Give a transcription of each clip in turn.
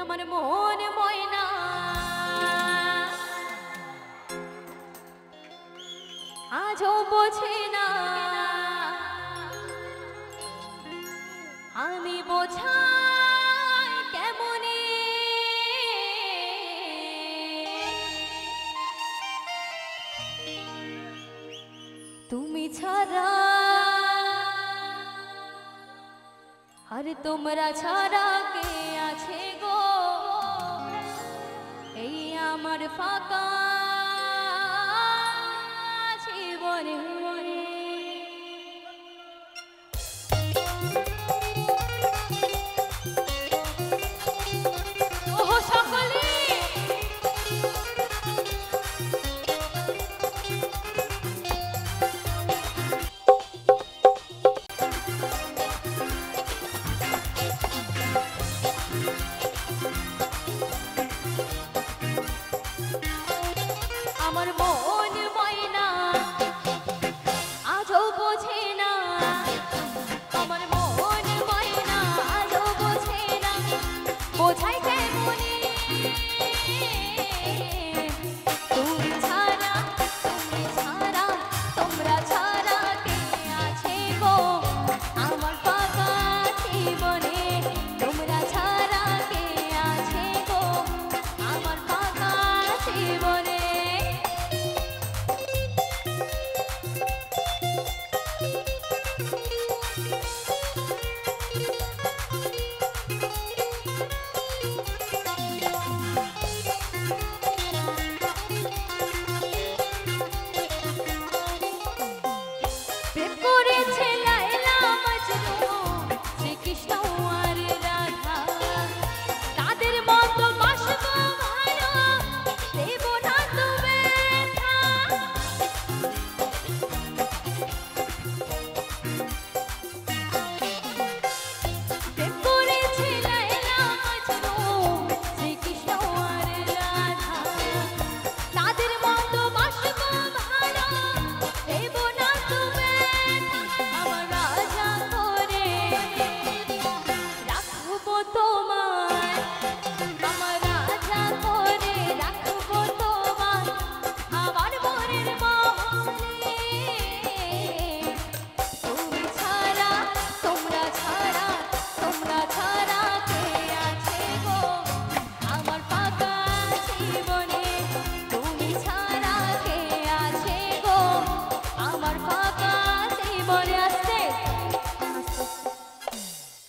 আমার মন ময়না আজও বোঝে না আমি বোঝাই কেমনে তুমি ছাড়া আরে তোমরা ছাড়া কে আছে গো এই আমার ফাঁকা জীবনে ওহো সকলে আমার মন ময়না আজও বোঝে না আমার মন ময়না আজও বোঝে না বোঝাই কেমনে তুমি ছাড়া তোমরা ছাড়া কে আছে গো আমার ফাঁকা জীবনে তোমরা ছাড়া কে আছে গো আমার ফাঁকা জীবনে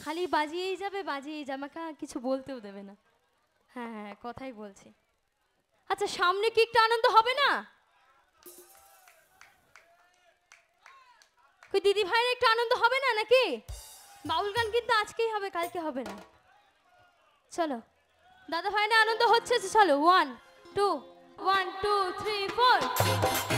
খালি বাজিয়েই যাবে আমাকে কিছু বলতেও দেবে না হ্যাঁ হ্যাঁ কথাই বলছি আচ্ছা সামনে কি একটু আনন্দ হবে না কই দিদি ভাইয়ের একটু আনন্দ হবে না নাকি বাউল গান কিন্তু আজকেই হবে কালকে হবে না চলো দাদা ভাইয়ের আনন্দ হচ্ছে চলো 1 2 1 2 3 4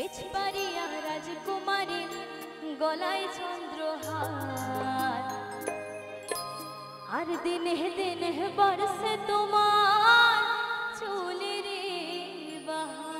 পেছবাড়িয়া রাজকুমারীর গলায় চন্দ্রহার আর দিনে দিনে বর্ষে তোমার চুলের বাহার।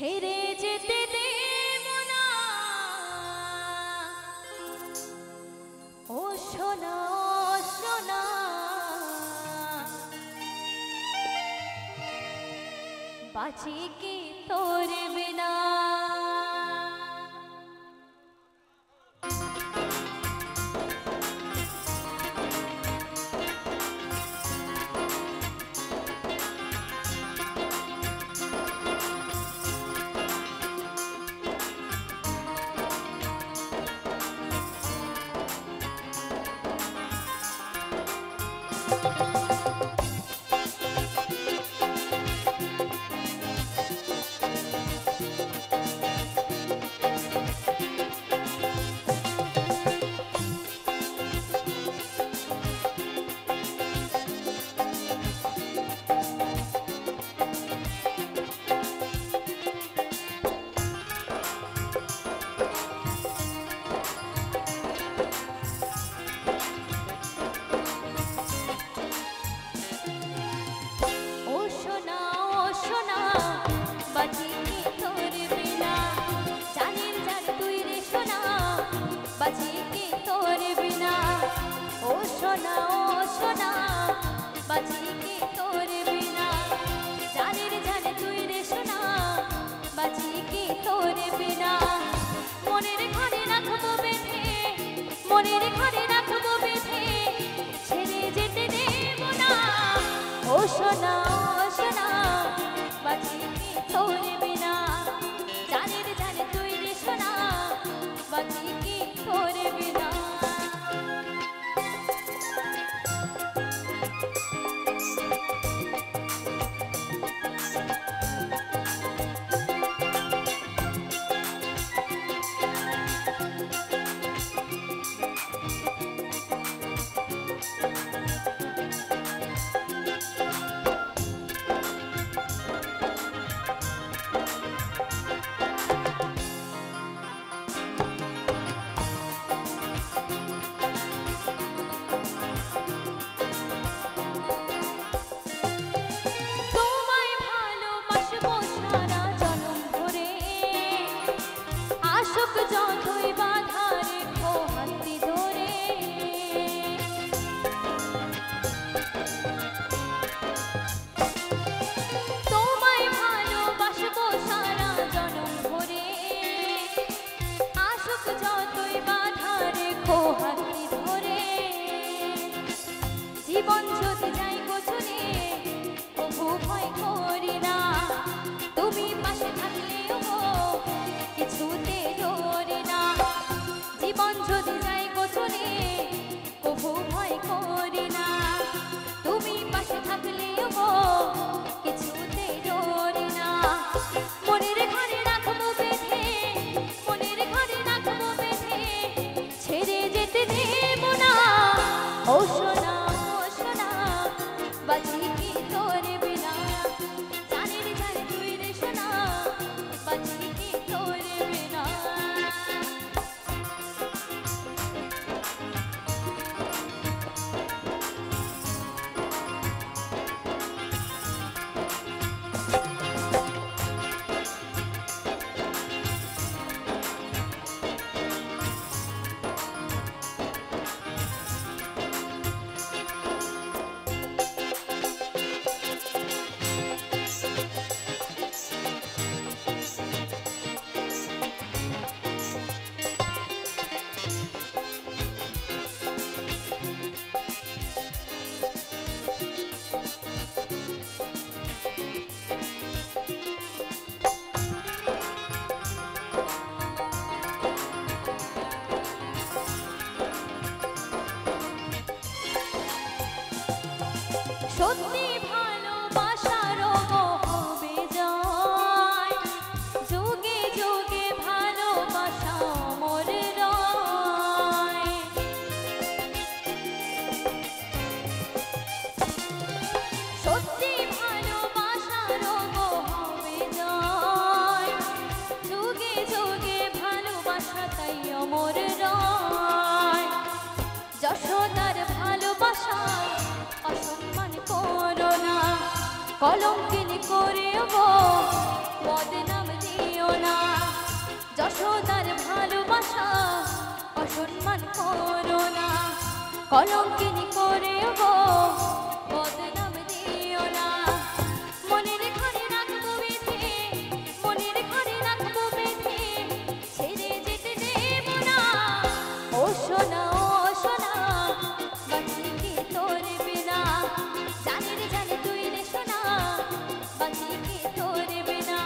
ছেড়ে যেতে দেব না ও সোনা সোনা বাঁচি কি তোর বিনা সোনা সোনা বাঁচি কি তোর বিনা জানের জানে তুই রে সোনা বাঁচি কি তোর বিনা জীবন যদি যাই গোছনে তবু ভয় করি না তুমি পাশে থাকলেও কিছুতে ডরি না জীবন যদি যাই গোছনে তবু ভয় করি না তুমি পাশে থাকলেও কিছুতে ডরি না মনের ঘরে রাখবো বেঁধে মনের ঘরে রাখবো বেঁধে ছেড়ে যেতে দেব না ও সোনা বাঁচি কি তোর বিনা জানের জানে তুই রে সোনা বাঁচি কি তোর বিনা সত্যি ভালোবাসার হবে জয় যুগে যুগে ভালোবাসা মোর রয় সত্যি ভালোবাসার হবে জয় যুগে যুগে ভালোবাসা তাই মোর রয় যশোদার ভালোবাসা অসম্মান করো না কলঙ্কিনী করে বদনাম দিয়ে অসম্মান করো না, কলঙ্কিনী করে গো বদনাম দিও না। মনের ঘরে রাখবো বেঁধে, মনের ঘরে রাখবো বেঁধে, ছেড়ে যেতে দেব না। ও সোনা ও সোনা, বাঁচি কি তোর বিনা, জানি রে জানি তুই রে সোনা, বাঁচি কি তোর বিনা।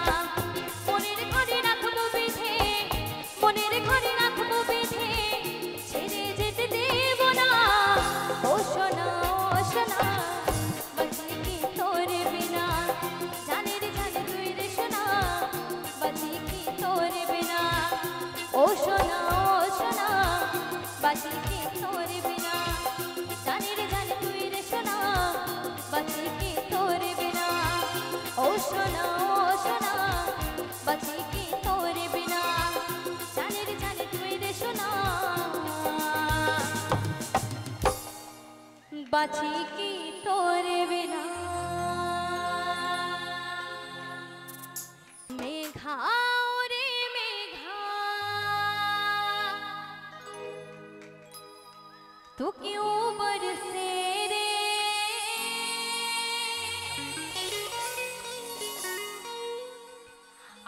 মনের ঘরে রাখবো বেঁধে, মনের ঘরে রাখবো বেঁধে, ছেড়ে যেতে দেব না। ও সোনা ও সোনা, বাঁচি কি তোর বিনা, জানি রে জানি তুই রে সোনা, বাঁচি কি তোর বিনা। ও সোনা ও সোনা, বাঁচি কি তোর বিনা, জানি রে জানি তুই রে সোনা, বাঁচি কি তোর বিনা। ও সোনা ও সোনা, বাঁচি কি তোর বিনা, জানি রে জানি তুই রে সোনা, বাঁচি কি তোর বিনা। মেঘা রে মেঘা, तू क्यों बरसे रे,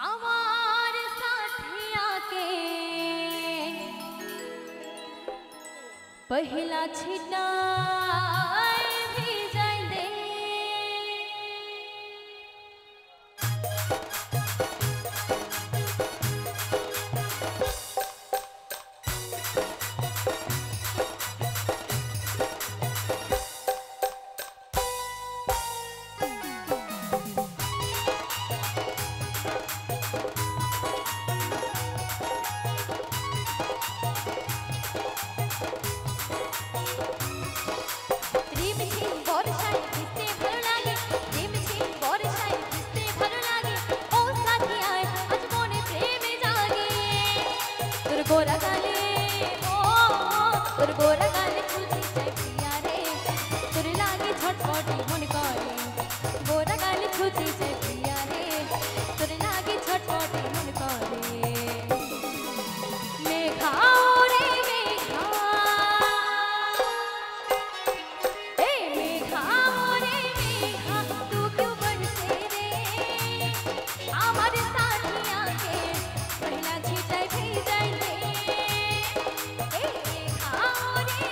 आवार साथिया के पहला छिटा भी जाए दे। রিমঝিম বর্ষায় ভিজতে ভালো লাগে, রিমঝিম বর্ষায় ভিজতে ভালো লাগে, ও সাথী আয় আজ মনে প্রেমে জাগে। তোর গোরা গালে ও, তোর গোরা গালে খুঁজি চাই প্রিয়া রে, তোর লাগে ছটপটি মন করে, গোরা গালে খুঁজি চাই প্রিয়া রে, তোর লাগে ছটপটি মন করে। মেঘা রে মেঘা, ए मेघा रे मेघा, तू क्यों बरसे रे, हमारे साथिया के पहला छिटाई भी जाए दे। ए मेघा रे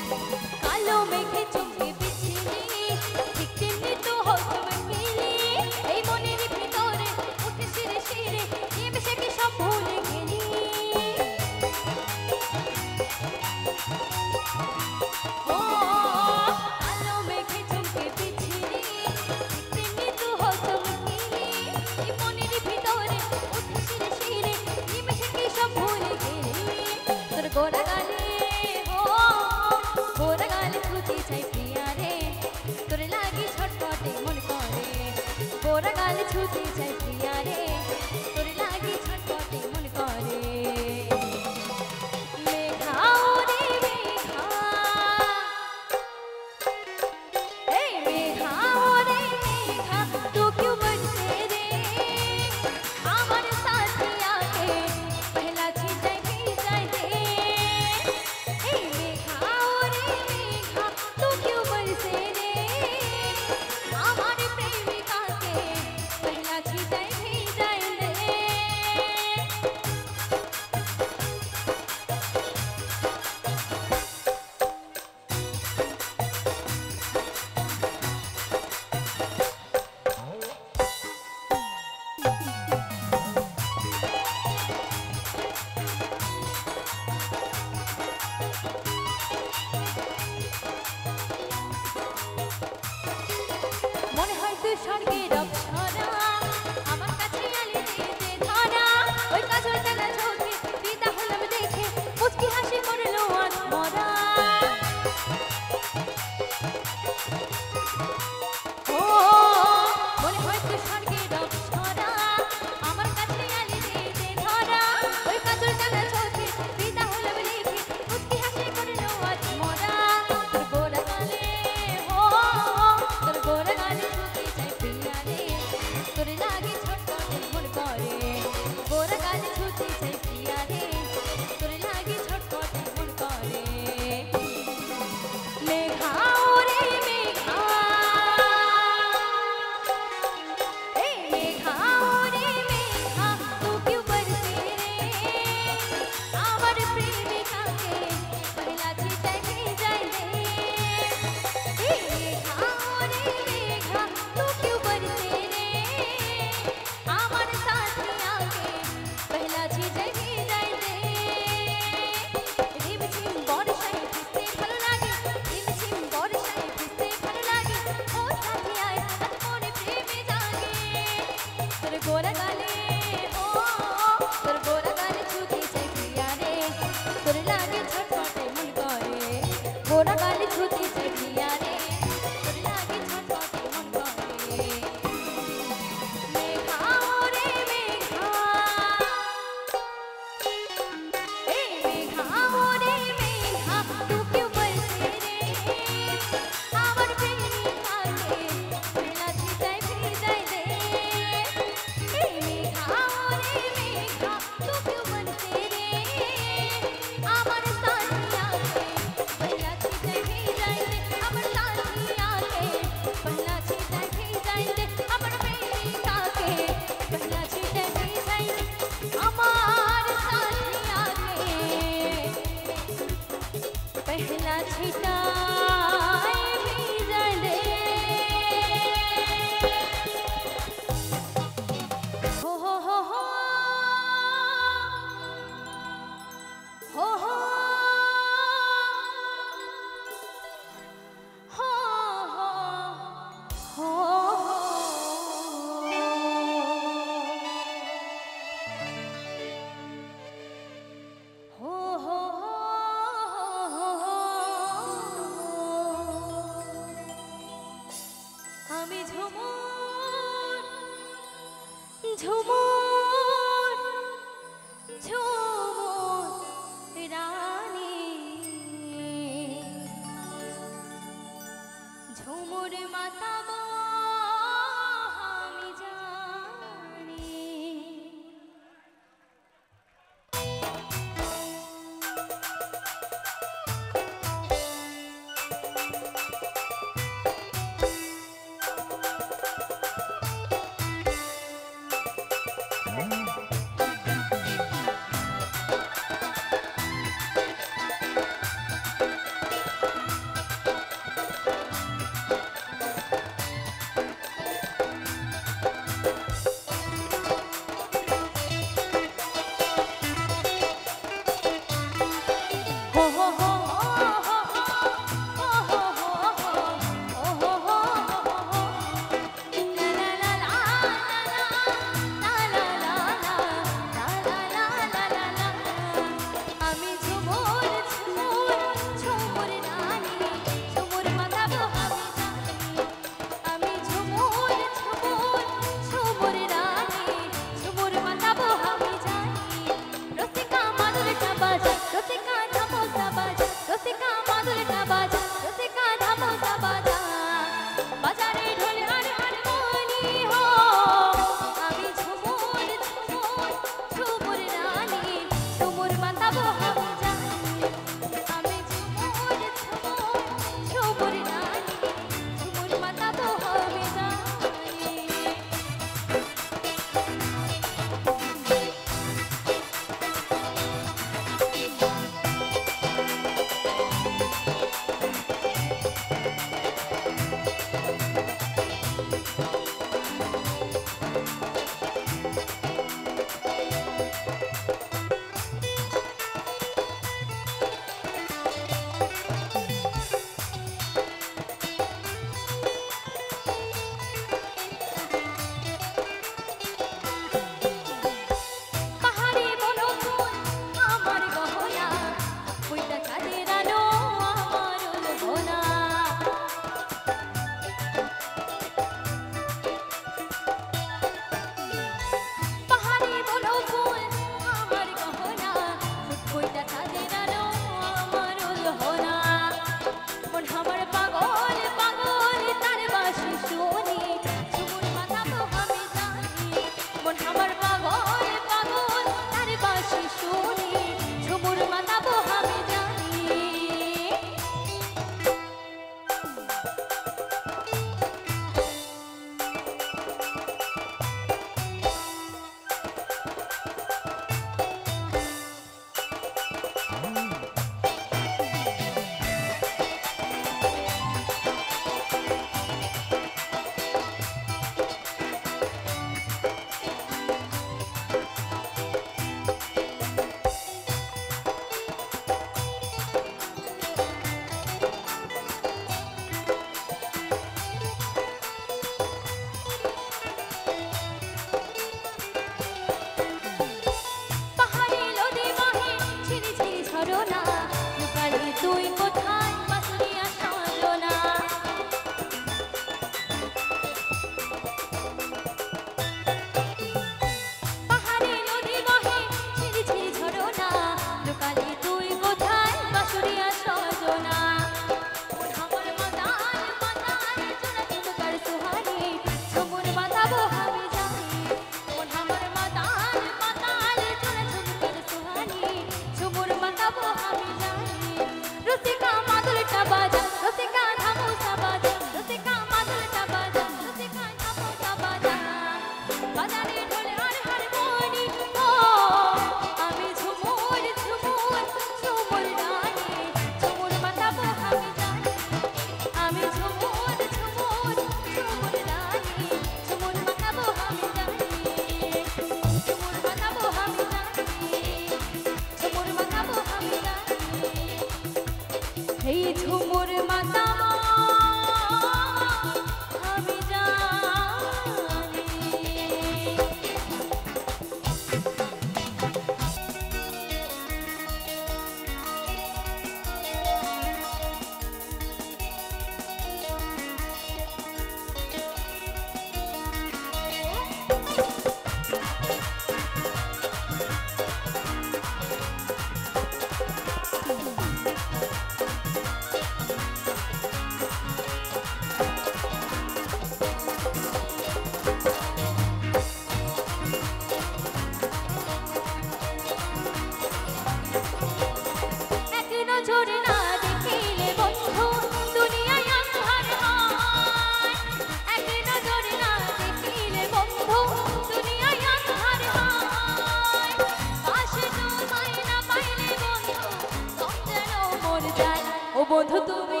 বন্ধু তুমি,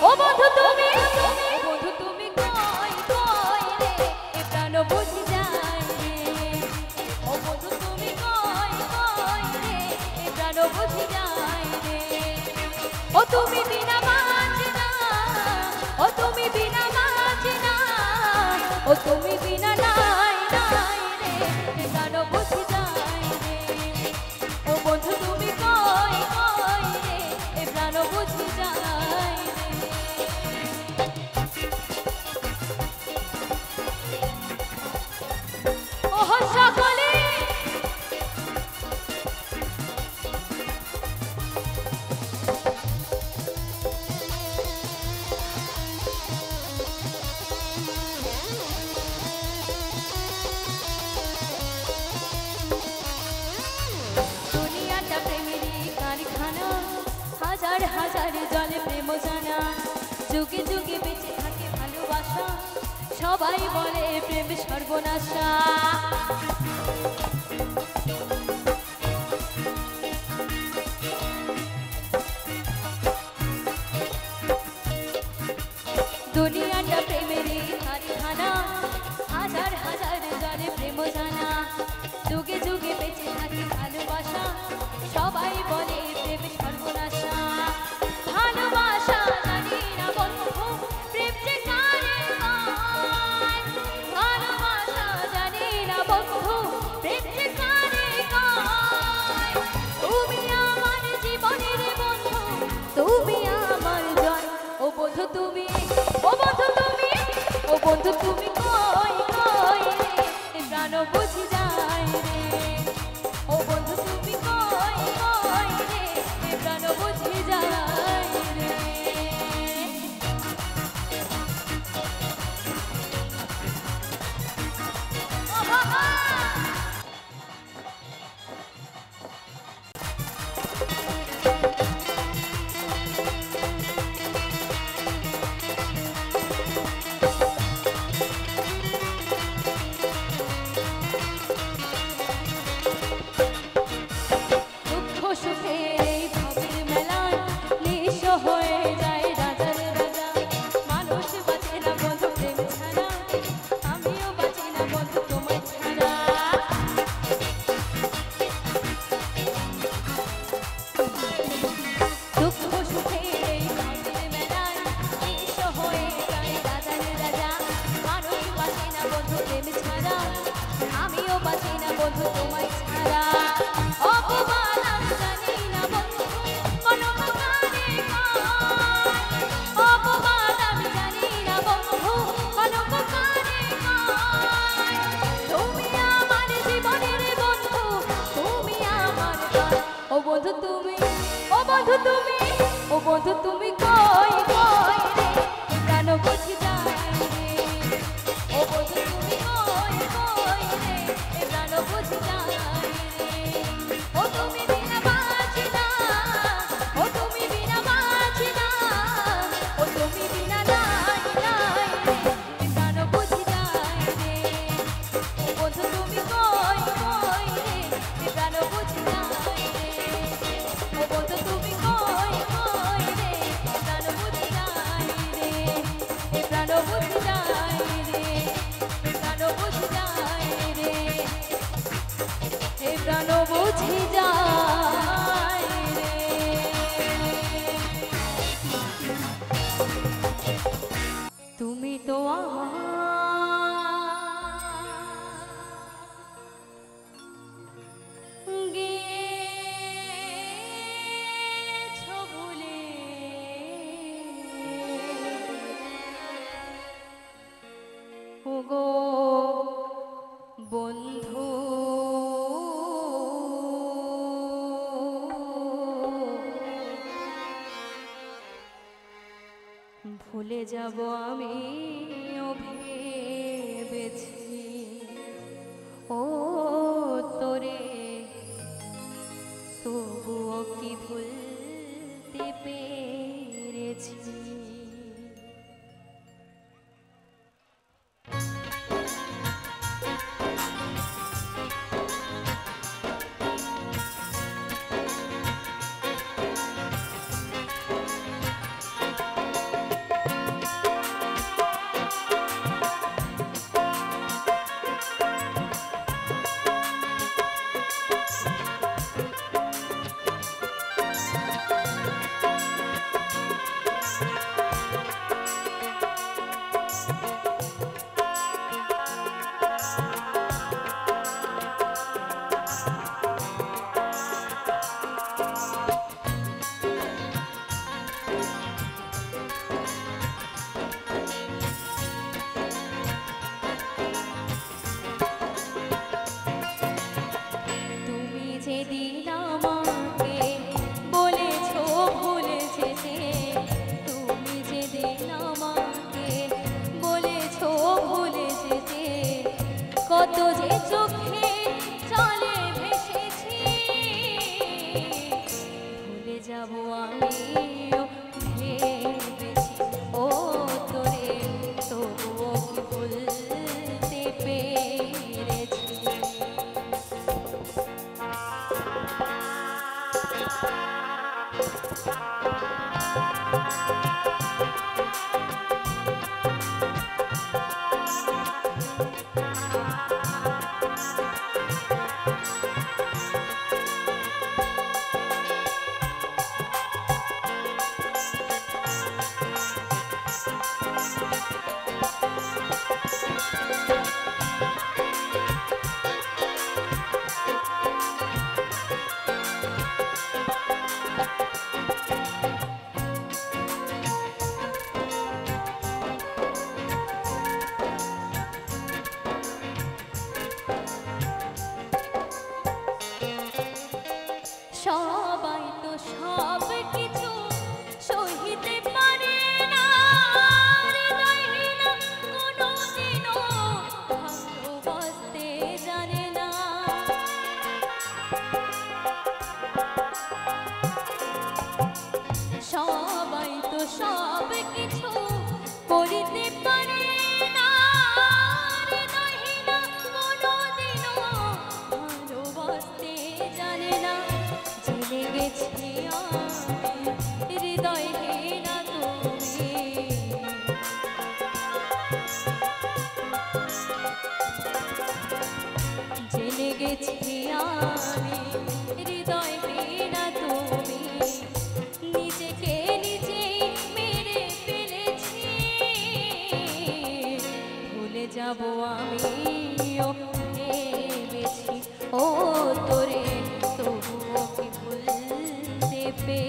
ও বন্ধু তুমি, ও বন্ধু তুমি কই কই রে এ প্রাণ বুঝি যায় রে। ও বন্ধু তুমি কই কই রে এ প্রাণ বুঝি যায় রে। ও তুমি বিনা বাঁচি না, ও তুমি বিনা বাঁচি না, ও তুমি বিনা নাই নাই রে এ প্রাণ বুঝি যায় রে। ও বন্ধু তুমি কই কই রে এ প্রাণ বুঝি যায় রে। ওহ সকলে দুনিয়াটা প্রেমেরই কারখানা, হাজার হাজার জলে প্রেম জানা, যুগে যুগে বেঁচে থাকে ভালোবাসা, সবাই বলে প্রেম সর্বনাশা। দুনিয়াটা প্রেমেরই কারখানা, হাজার হাজার জলে প্রেম জানা, যুগে যুগে বেঁচে থাকে ভালোবাসা, সবাই বলে প্রেম সর্বনাশা। ভালোবাসা জানি না বন্ধু প্রেম যে কারে কয়, ভালোবাসা জানি না বন্ধু প্রেম যে কারে কয়। তুমি আমার জীবনের বন্ধু, তুমি আমার জয়। ও বন্ধু তুমি, ও বন্ধু তুমি, ও বন্ধু তুমি কই কই রে এ প্রাণ বুঝি যায় রে। ও বন্ধু তুমি কই কই রে এ প্রাণ বুঝি যায় রে। ও বাবা দুঃখ সুখের এই ভবের মেলায় নিঃস্ব হয়ে যায় রাজার রাজা। মানুষ বাঁচে না বন্ধু প্রেম ছাড়া, আমিও বাঁচি না বন্ধু তোমায় ছাড়া। দুঃখ সুখের এই ভবের মেলায় নিঃস্ব হয়ে যায় রাজার রাজা। মানুষ বাঁচে না বন্ধু প্রেম ছাড়া, আমিও বাঁচি না বন্ধু তোমায় ছাড়া। অপমান আমি জানি না বন্ধু কোন প্রকারে কয়, অপমান আমি জানি না বন্ধু কোন প্রকারে কয়। তুমি আমার জীবনের বন্ধু, তুমি আমার প্রাণ। ও বন্ধু তুমি, ও বন্ধু তুমি, ও বন্ধু তুমি কই কই রে এ প্রাণ বুঝি যায় রে। ও বন্ধু তুমি কই কই রে এ প্রাণ বুঝি যায় রে। ও তুমি বিনা বাঁচি না, ও তুমি বিনা বাঁচি না, ও তুমি বিনা নাই নাই রে এ প্রাণ বুঝি যায় রে। ও বন্ধু তুমি কই কই রে এ প্রাণ বুঝি যায় রে। ও বন্ধু তুমি কই কই রে এ প্রাণ বুঝি যায় রে। এ প্রাণ বুঝি যায় রে, এ প্রাণ বুঝি যায় রে, এ প্রাণ বুঝি যায় রে। তুমি তো আমার গিয়েছো ভুলে, ওগো বন্ধু ভুলে যাব আমি ভেবেছি ও তোরে, তবুও কি ভুলতে পেরেছি। যেদিন আমাকে বলেছো ভুলে যেতে, তুমি যেদিন আমাকে বলেছো ভুলে যেতে, কত যে চোখে জলে ভেসেছি, ভুলে যাব আমিও ভেবেছি ও তোরে, তবুও কি ভুলতে পেরেছি। সবাই তো সব কিছু সহিতে পারে না, হৃদয়হীনা কোনোদিনও ভালোবাসতে জানে না। সবাই তো সব কিছু করিতে পারে না, হৃদয়হীনা কোনোদিনও ভালোবাসতে জানে না। জেনে গেছি আমি হৃদয়হীনা তুমি, জেনে গেছি আমি হৃদয়হীনা তুমি, নিজেকে নিজেই মেরে ফেলেছি, ভুলে যাব আমিও ভেবেছি ও তোরে, তবুও কি ভুলতে পেরেছি।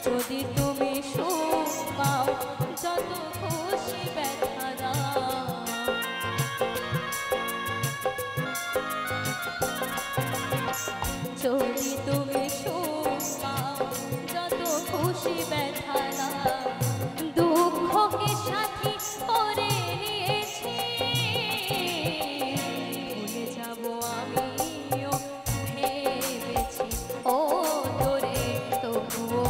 যদি তুমি সুখ পাও যত খুশি ব্যথা দাও, যদি তুমি সুখ পাও যত খুশি ব্যথা দাও, দুঃখকে সাথী করে নিয়েছি, ভুলে যাব আমিও ভেবেছি ও তোরে, তবুও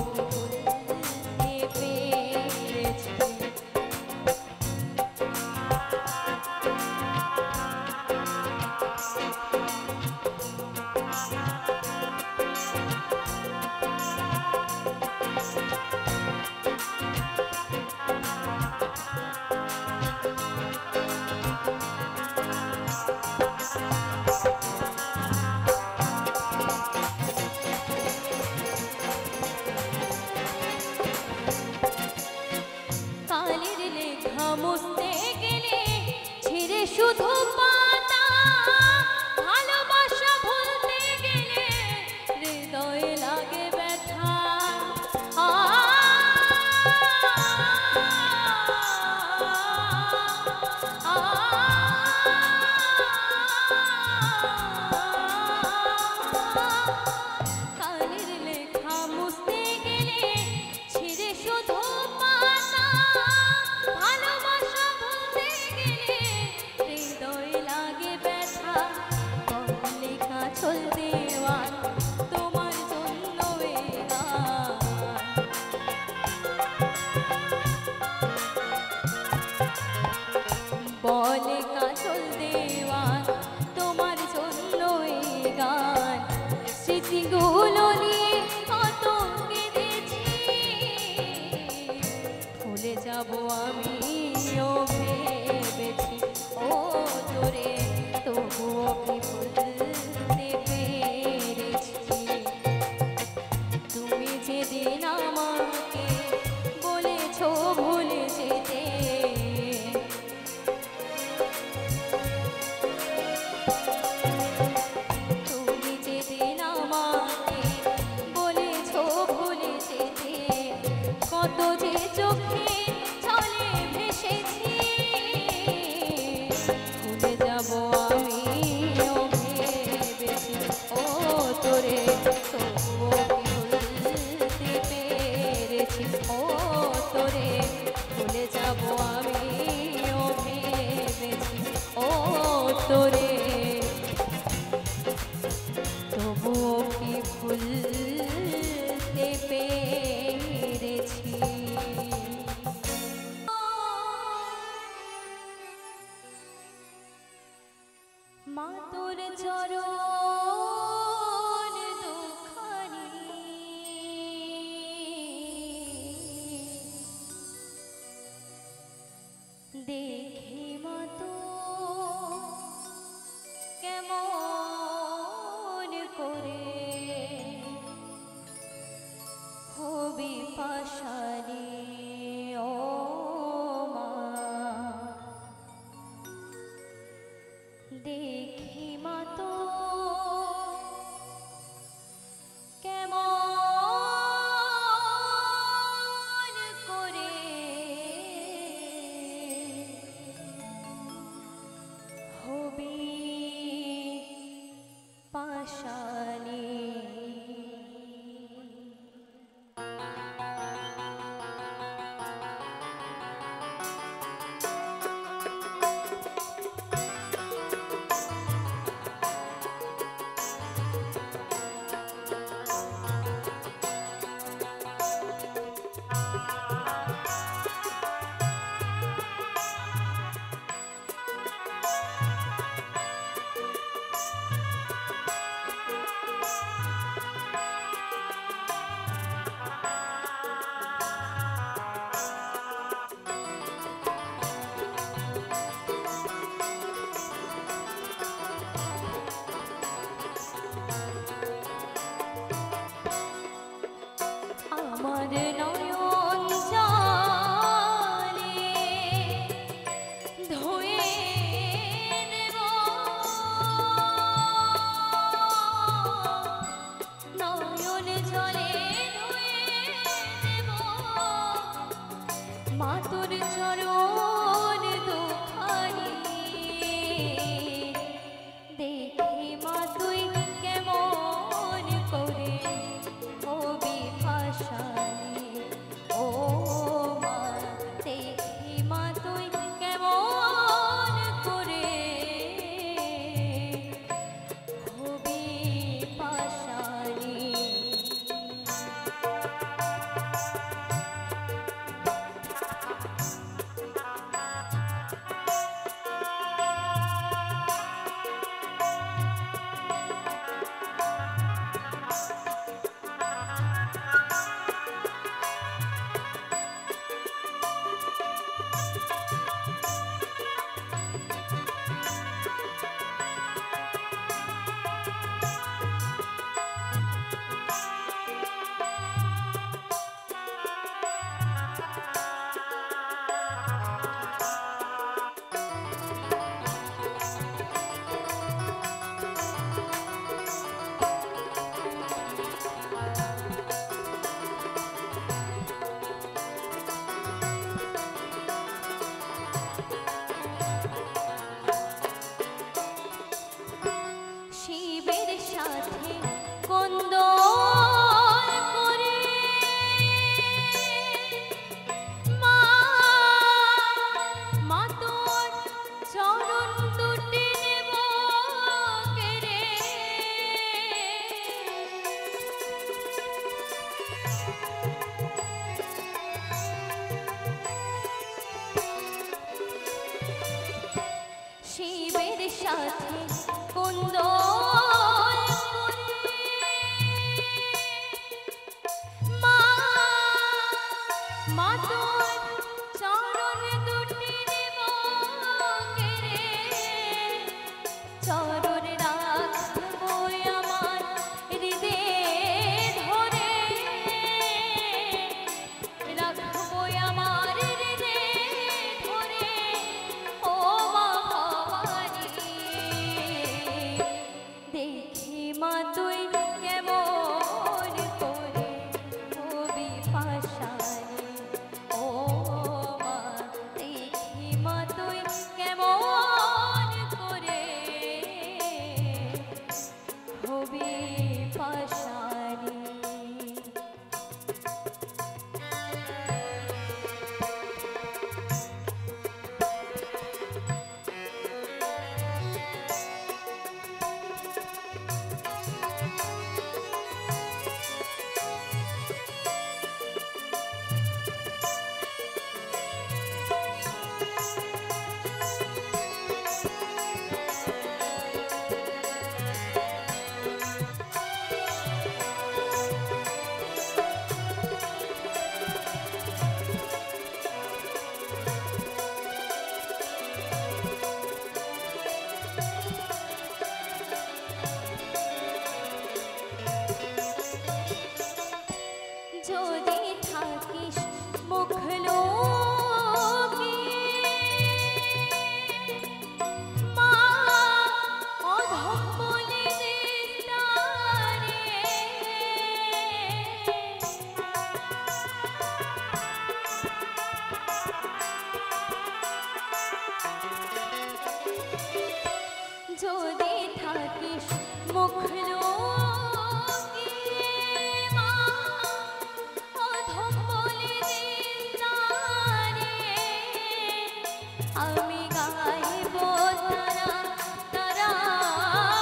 মুছতে গেলে ছিঁড়ে শুধু পাতা, ভালোবাসা ভুলতে গেলে হৃদয় লাগে ব্যথা। বলে কাজল দেওয়ান তোমার জন্য এ গান। বলে কাজল দেওয়ান তোমার জন্য এ গান। স্মৃতিগুলো নিয়ে কত কেঁদেছি, ভুলে যাব আমিও ভেবেছি ও তোরে, তবুও কি ভুলতে পেরেছি। তুমি যেদিন আমাকে বলেছো ভুলে যেতে, তুমি যেদিন আমাকে বলেছো ভুলে যেতে, কত যে চোখে জলে ভেসেছি, ভুলে যাব আমিও ভেবেছি ও তোরে, তবুও কি ভুলতে পেরেছি ও তোরে, ভুলে যাব আমিও ভেবেছি ও তোরে, তবুও কি ভুলতে পেরেছি। মা তোর চরণ দুখানি দেখে মা তো কেমন করে হবি পাশানি ও মা, দেখি মা তো কেমন করে হবি পাশানি। আমার নয়ন জলে ধুয়ে নেব, নয়ন জলে ধুয়ে নেব, মা তোর চরণ দুখানি দেখে মা তুই কেমন করে হবি পাশানি ও মা, দেখি মা তুই কেমন করে হবি পাশানি। থাকিস মুখ লোকে মা অধম বলে দিস না রে। যদি থাকিস মুখ লোকে মা অধম বলে দিস না রে। আমি গাইব তারা তারা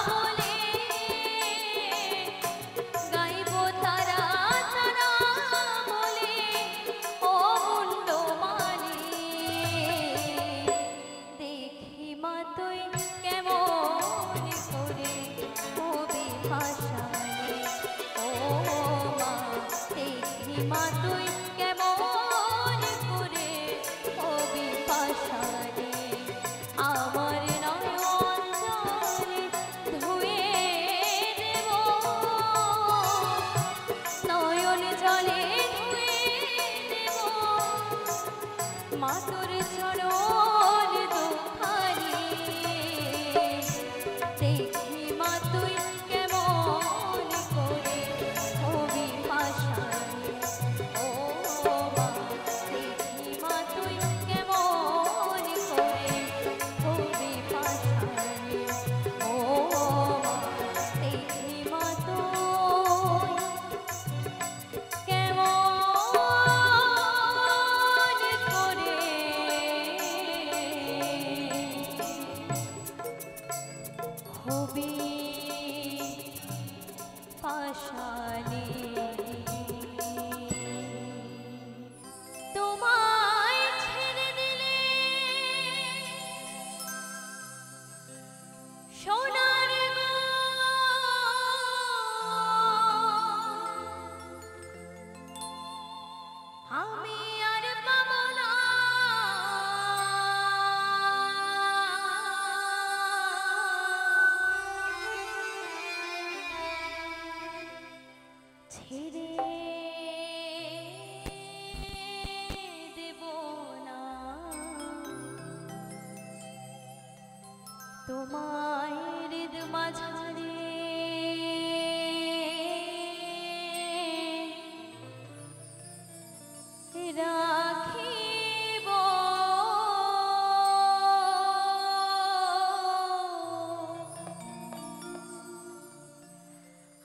বলে, গাইব তারা তারা বলে ও মুন্ড মালে। দেখি মা তুই কেমন করে কবি ভাষায়, ও মা দেখি মা তুই কেমন করে কবি ভাষায়। আমার নয়ন জলে ধুয়ে দেব, নয়ন জলে ধুয়ে দেব মা তোর চরণ দুখানি। দেখি মা তুই কেমন করে কবি ভাষায়, ও মা দেখি মা তুই কেমন করে কবি ভাষায়, ও মা দেখি মা তুই কেমন করে হবি পাশানে। তোমায় ছেড়ে দিলে সোনার গো আমি আর পাবো না। ছেড়ে দেব না তোমায় হৃদ মাঝারে। রাখিব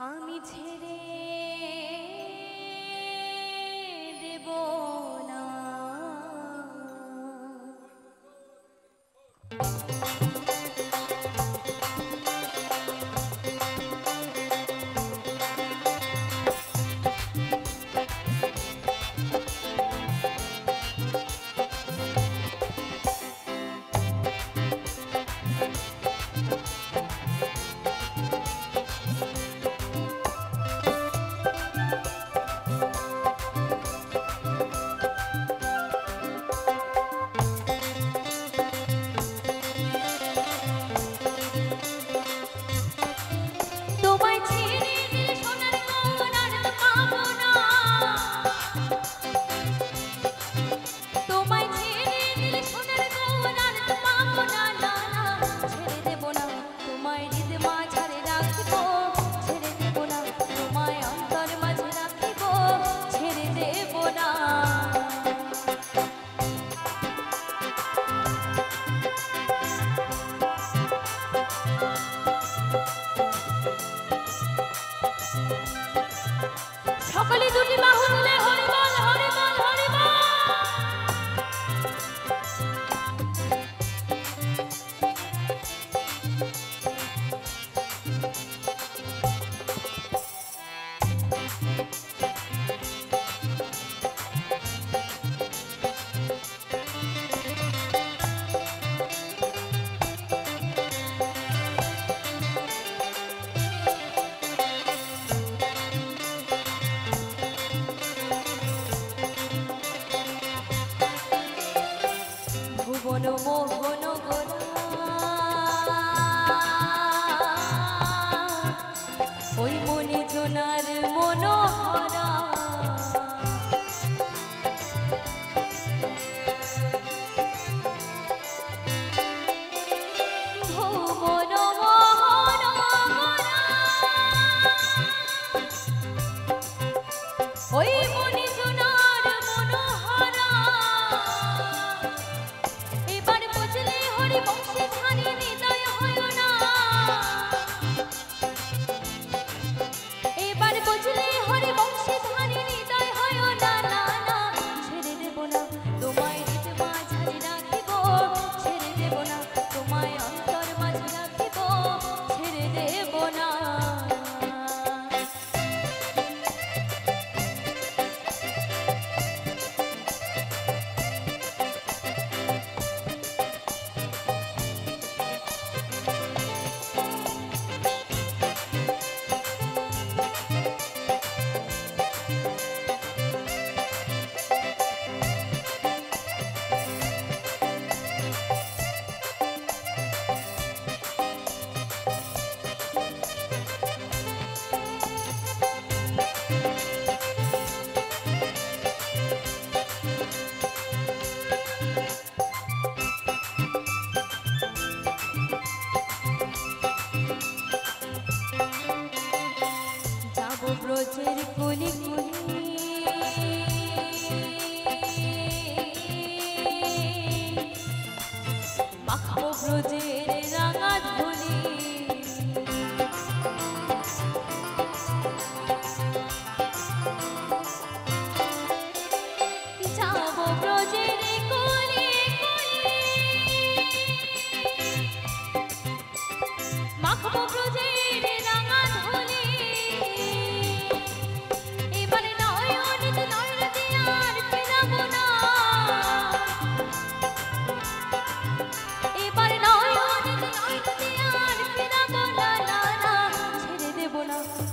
আমি ছেড়ে দেব না। নিজনার মনোহরা এবার বুঝলে হরি বংশে ধারে নিদয় হয় না এবার বুঝলে হরি বংশে ধারে নিদয় হয় না না না ছেড়ে দেব না তোমায় হৃদ মাঝারে রাখিব ছেড়ে দেব না তোমায় অন্তর মাঝে রাখিব ছেড়ে দেব না ব্রজের কলি কলি মাখবো ব্রজের রাঙা ধুলি যাবো ব্রজের কলি মাখবো ব্রজের রাঙা ধুলি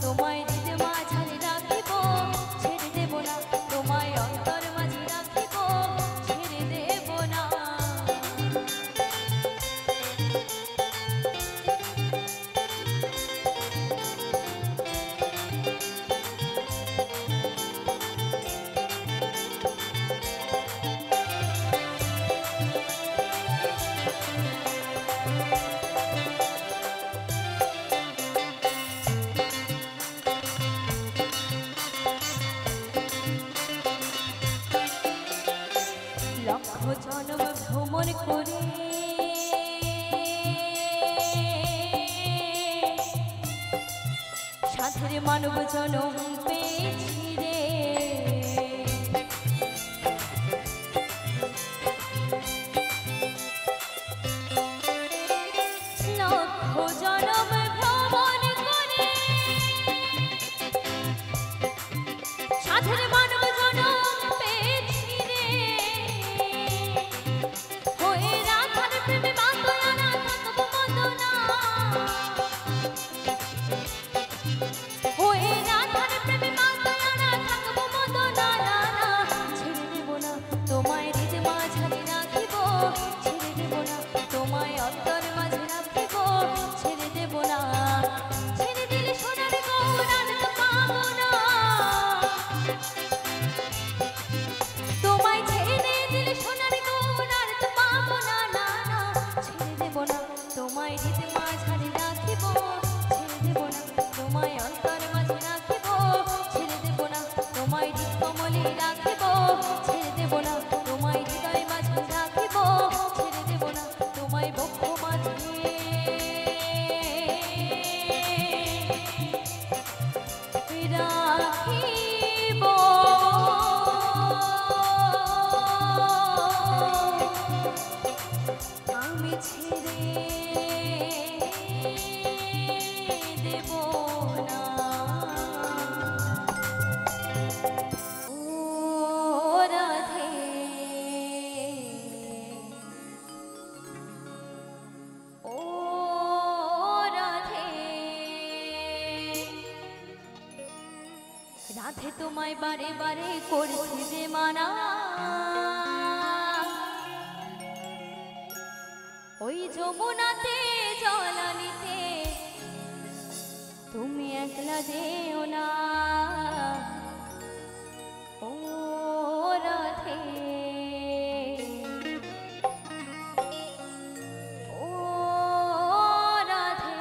তোমায় হৃদ মাঝারে রাখিব ছেড়ে দেব না তোমায় অন্তর মাঝে রাখিব ছেড়ে দেব না লক্ষ জনম ভ্রমণ করে সাধের মানব জনম পেয়েছি রে লক্ষ জনম ভ্রমণ করে সাধের মানব জনম পেয়েছি রে হয়ে রাধার প্রেমে বাঁধনা না থাকবো বন্দনা হয়ে রাধার প্রেমে বাঁধনা না থাকবো বন্দনা না না ছেড়ে দেব না তোমায় হৃদ মাঝারে রাখিব ছেড়ে দেব না তোমায় অন্তর মাঝে রাখিব ছেড়ে দেব না ছেড়ে দিলে সোনার গৌরার তো পাবো না তোমায় ছেড়ে দিলে সোনার গৌরার তো পাবো না না না ছেড়ে দেব না তোমায় হৃদ মাঝারে রাখিব ছেড়ে দেব না তোমায় অন্তর মাঝে রাখিব ছেড়ে দেব না তোমায় হৃদ কমলে রাখিব ছেড়ে দেব না তোমায় হৃদয় মাঝে রাখিব ছেড়ে দেব না তোমায় বক্ষ মাঝে রাখিব আমি ছেড়ে দেব না ও রাধে ও রাধে রাধে তোমায় বারে বারে করছি যে মানা ওই যমুনাতে জল নিতে তুমি একলা যেও না ও রাধে ও রাধে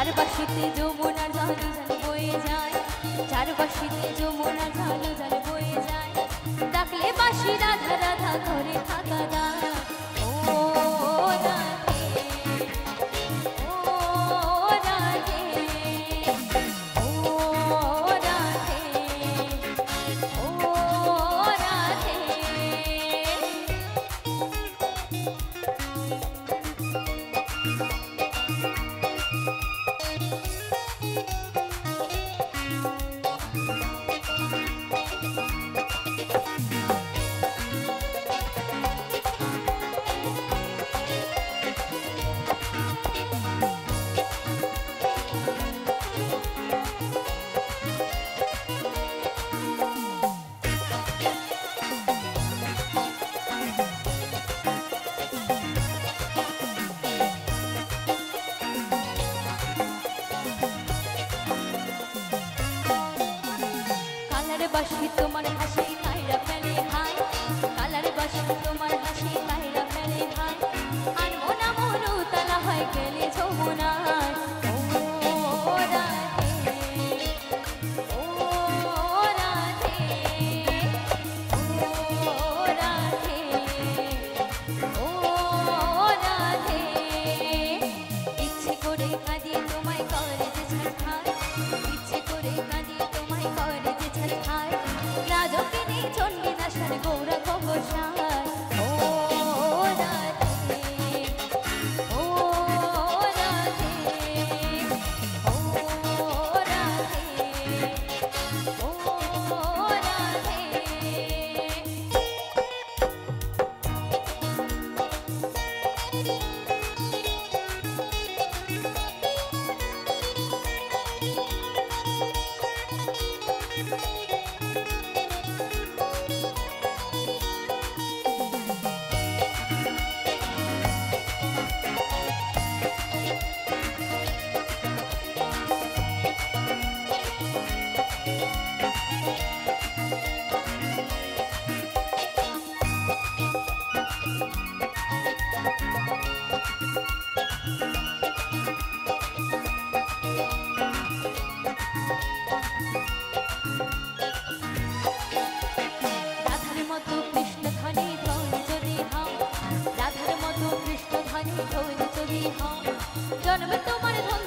চারপাশিতে যমুনার জল জল বয়ে যায়, চারপাশিতে যমুনার জল জল বয়ে যায়, ডাকলে বাঁশি রাধা রাধা করে থাকা যায়। ও রাধে, ও রাধে, ও রাধে, ও রাধে। কালার বাসি তোমার হাসি কাইরা ফেলে হাই, কালার বাসি তোমার হাসি কাইরা ফেলে হাই, আর মোনা মনু তালা হয় গেলে যমুনায়। ও রাধে, ও রাধে, ও রাধে, ও রাধে। ইচ্ছে করে কাঁদি তোমায় করে যে ছাড়খায়, ইচ্ছে করে কাঁদি তোমায় করে যে ছাড়খায়, রাজকিনী চণ্ডী দাসার গৌরা গোসাই। ও রাধে, ও রাধে, ও রাধে, ও রাধে। রাধার মতো কৃষ্ণ ধনী ধন যদি হও, রাধার মতো কৃষ্ণ ধনী ধন যদি হও, জন্ম তোমার ধন